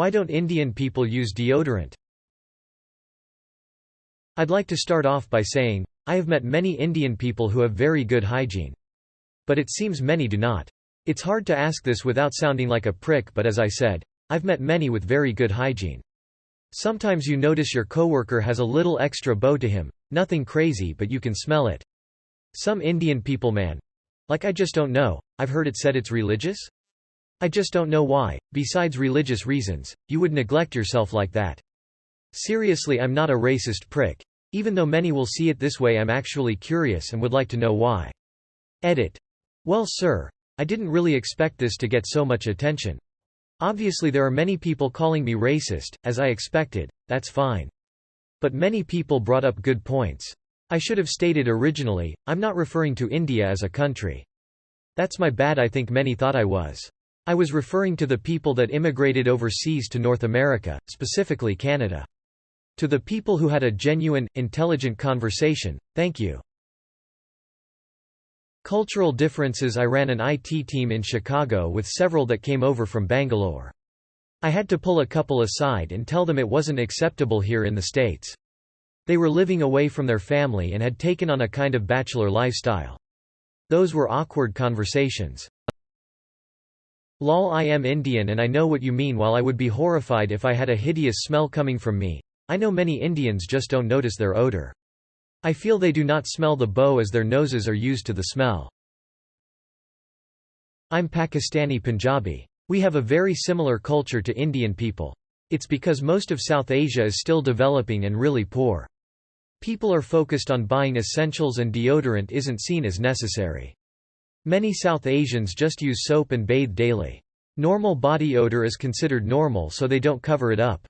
Why don't Indian people use deodorant? I'd like to start off by saying, I have met many Indian people who have very good hygiene. But it seems many do not. It's hard to ask this without sounding like a prick, but as I said, I've met many with very good hygiene. Sometimes you notice your coworker has a little extra bow to him, nothing crazy but you can smell it. Some Indian people, man. Like, I just don't know, I've heard it said it's religious? I just don't know why, besides religious reasons, you would neglect yourself like that. Seriously, I'm not a racist prick. Even though many will see it this way, I'm actually curious and would like to know why. Edit. Well, sir, I didn't really expect this to get so much attention. Obviously there are many people calling me racist, as I expected, that's fine. But many people brought up good points. I should have stated originally, I'm not referring to India as a country. That's my bad, I think many thought I was. I was referring to the people that immigrated overseas to North America, specifically Canada. To the people who had a genuine, intelligent conversation, thank you. Cultural differences. I ran an IT team in Chicago with several that came over from Bangalore. I had to pull a couple aside and tell them it wasn't acceptable here in the States. They were living away from their family and had taken on a kind of bachelor lifestyle. Those were awkward conversations. Lol, I am Indian and I know what you mean. While I would be horrified if I had a hideous smell coming from me, I know many Indians just don't notice their odor. I feel they do not smell the bow as their noses are used to the smell. I'm Pakistani Punjabi. We have a very similar culture to Indian people. It's because most of South Asia is still developing and really poor. People are focused on buying essentials and deodorant isn't seen as necessary. Many South Asians just use soap and bathe daily. Normal body odor is considered normal, so they don't cover it up.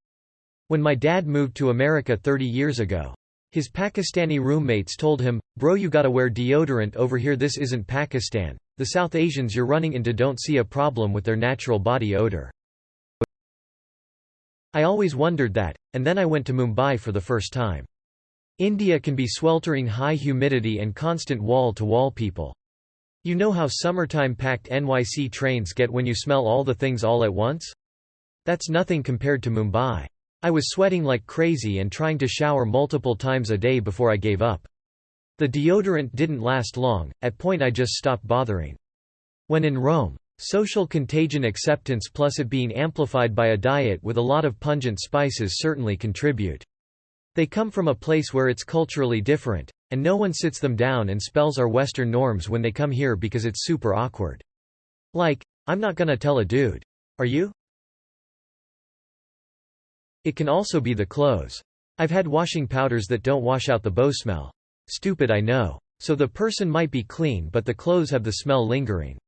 When my dad moved to America 30 years ago, his Pakistani roommates told him, "Bro, you gotta wear deodorant over here, this isn't Pakistan. The South Asians you're running into don't see a problem with their natural body odor." I always wondered that, and then I went to Mumbai for the first time. India can be sweltering high humidity and constant wall-to-wall people. You know how summertime packed NYC trains get when you smell all the things all at once? That's nothing compared to Mumbai. I was sweating like crazy and trying to shower multiple times a day before I gave up. The deodorant didn't last long, at point I just stopped bothering. When in Rome, social contagion acceptance plus it being amplified by a diet with a lot of pungent spices certainly contribute. They come from a place where it's culturally different, and no one sits them down and spells our Western norms when they come here because it's super awkward. Like, I'm not gonna tell a dude. Are you? It can also be the clothes. I've had washing powders that don't wash out the bow smell. Stupid, I know. So the person might be clean but the clothes have the smell lingering.